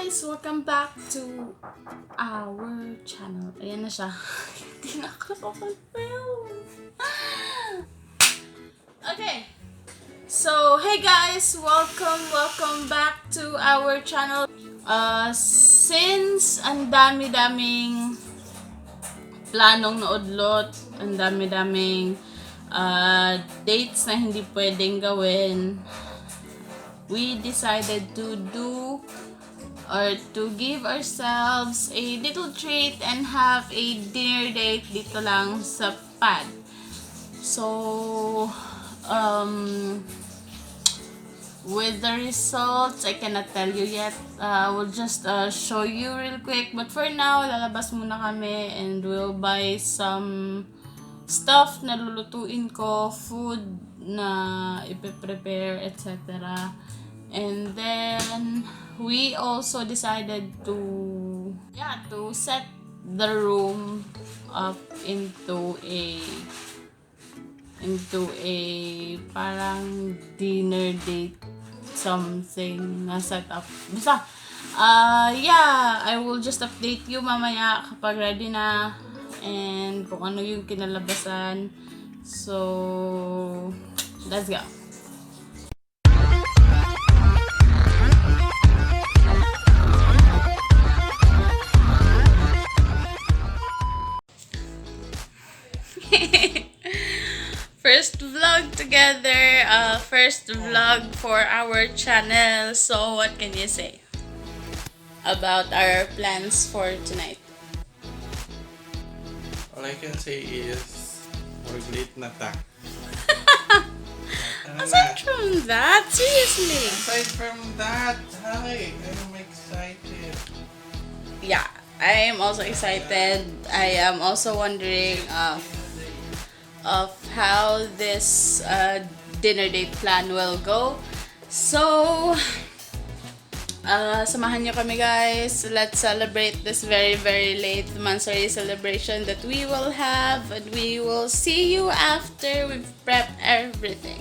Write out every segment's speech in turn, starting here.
guys! Welcome back to our channel. Ayan na siya. Hindi na ako nakapag-film. Okay. So, hey guys! Welcome back to our channel. Since ang dami-daming planong naudlot, ang dami-daming dates na hindi pwedeng gawin, we decided to do or to give ourselves a little treat and have a dinner date dito lang sa pad. So, with the results, I cannot tell you yet. We'll just show you real quick. But for now, lalabas muna kami and we'll buy some stuff na lulutuin ko, food na ipe-prepare, etc. And then we also decided to set the room up into a parang dinner date something na set up. Basta I will just update you mamaya kapag ready na and kung ano yung kinalabasan. So let's go. First vlog together, first vlog for our channel. So what can you say about our plans for tonight? All I can say is, we're late na ta. Aside from that, seriously. Aside from that, hi, I'm excited. Yeah, I am also excited. I am also wondering of how this dinner date plan will go. So, samahan nyo kami guys. Let's celebrate this very late monthsary celebration that we will have, and we will see you after we've prepped everything.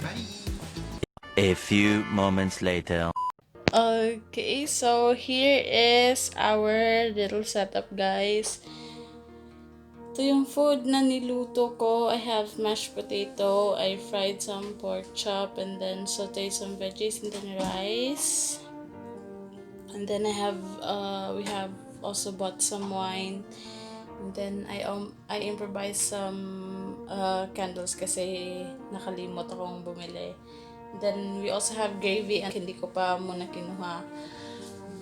Bye! A few moments later. Okay, so here is our little setup guys. Ito yung food na niluto ko. I have mashed potato, I fried some pork chop, and then sauteed some veggies, and then rice. And then we have also bought some wine. And then I improvised some candles kasi nakalimot akong bumili. And then we also have gravy and hindi ko pa muna kinuha.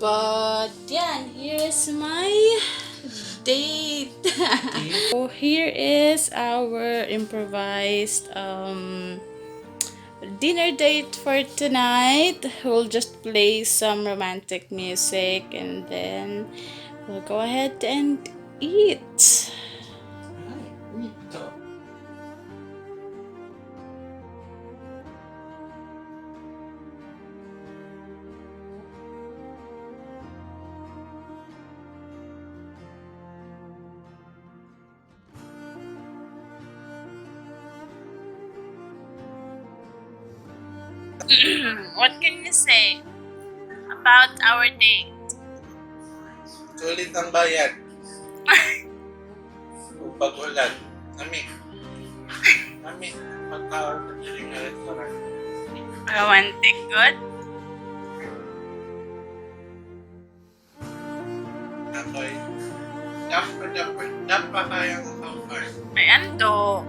But yan, here's my date. So here is our improvised dinner date for tonight. We'll just play some romantic music and then we'll go ahead and eat. What can you say about our date? Sulit ang bayan. Upag ulan. Ami, pagka-order din ng restaurant. Romantic, good? Ako'y napakayang offer. May ando.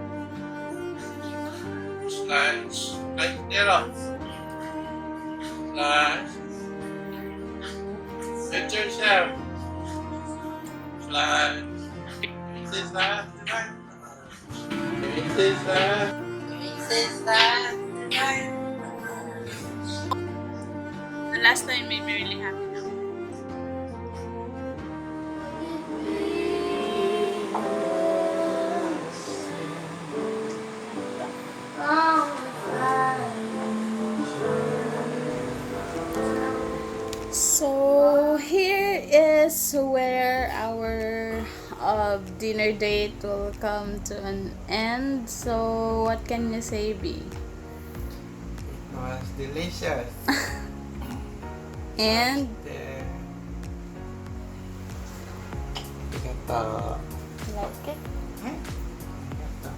Slash, zero. Slash, get yourself. Slash, this is that. This is that. The last time made me really happy now. So here is where our dinner date will come to an end. So what can you say, B? Was delicious. And There. Ito. like it. Ito.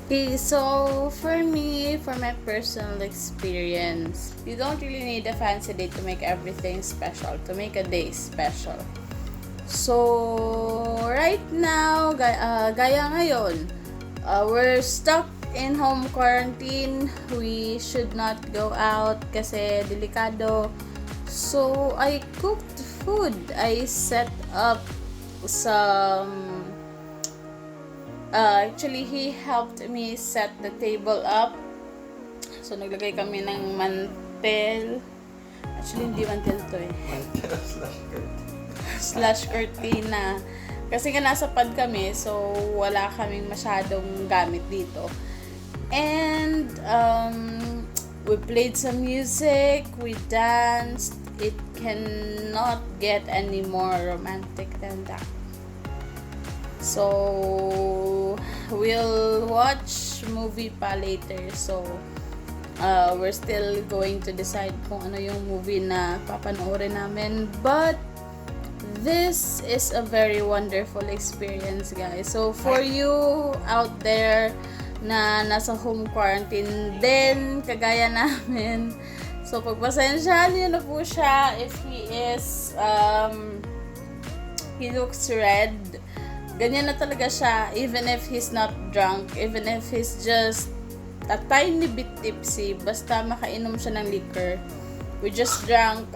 Okay, so for me, for my personal experience, you don't really need a fancy day to make everything special, to make a day special. So, right now, gaya ngayon, we're stuck in home quarantine. We should not go out kasi delikado. So, I cooked food. I set up some... actually, he helped me set the table up. So, naglagay kami ng mantel. Actually, hindi mantel to eh. Mantel slash curtain. Slash cortina. Kasi nga nasa pad kami, so wala kaming masyadong gamit dito. And, we played some music, we danced. It cannot get any more romantic than that. So, we'll watch movie pa later. So, we're still going to decide kung ano yung movie na papanoorin namin. But, this is a very wonderful experience, guys. So, for you out there na nasa home quarantine din, kagaya namin, so, pagpasensyahan niyo na po siya if he is, he looks red. Ganyan na talaga siya, even if he's not drunk, even if he's just a tiny bit tipsy, basta makainom siya ng liquor. We just drank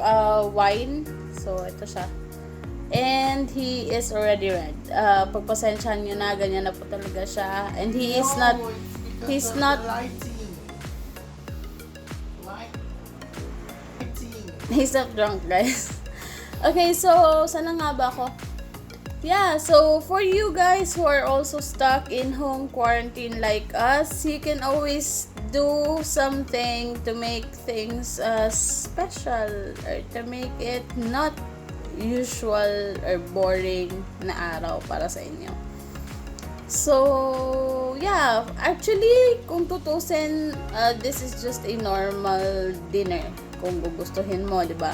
wine, so ito siya. And he is already red. Pagpasensyahan nyo na, ganyan na po talaga siya. And he is not, he's not, he's not drunk, guys. Okay, so, sana nga ba ako? Yeah, so for you guys who are also stuck in home quarantine like us, you can always do something to make things special or to make it not usual or boring na araw para sa inyo. So, yeah, actually, kung tutusin, this is just a normal dinner kung gugustuhin mo, di ba?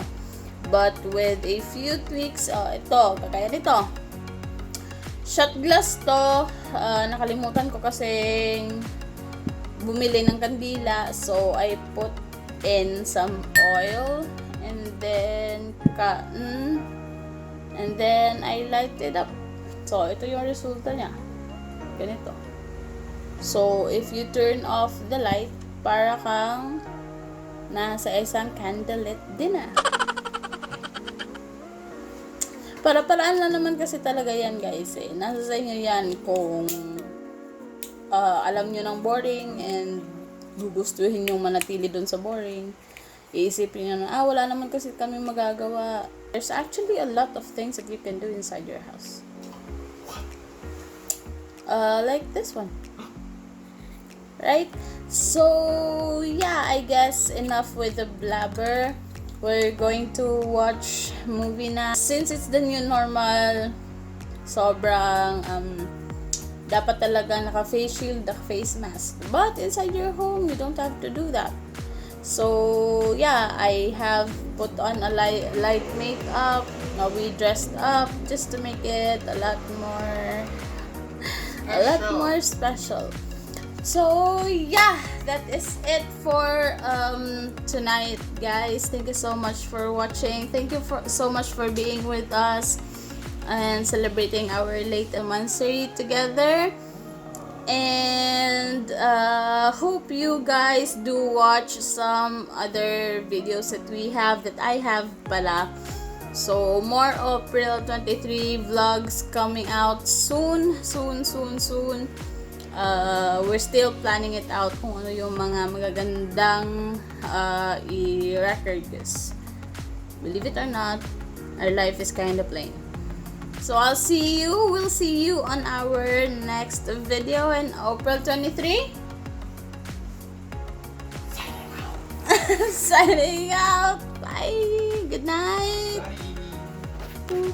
But with a few tweaks, ito, kagaya nito. Shot glass to. Nakalimutan ko kasing bumili ng kandila. So, I put in some oil. And then, and then, I light it up. So, ito yung resulta niya. Ganito. So, if you turn off the light, para kang nasa isang candlelit dinner. Para-paraan lang naman kasi talaga yan, guys. Nasa sa inyo yan kung alam nyo ng boring and gugustuhin yung manatili dun sa boring. Iisipin nyo na, wala naman kasi kami magagawa. There's actually a lot of things that you can do inside your house. Like this one. Right? So, yeah, I guess enough with the blabber. We're going to watch movie na. Since it's the new normal, sobrang dapat talaga naka-face shield, naka-face mask. But inside your home, you don't have to do that. So, yeah, I have put on a light makeup. Now we dressed up just to make it a lot more special. So, yeah, that is it for tonight, guys. Thank you so much for watching. Thank you so much for being with us and celebrating our late anniversary together. And hope you guys do watch some other videos that we have, that I have pala. So, more April 23 vlogs coming out soon. We're still planning it out kung ano yung mga magagandang i-record this. Believe it or not, our life is kind of plain. So we'll see you on our next video in April 23. Signing out. Bye. Good night. Bye.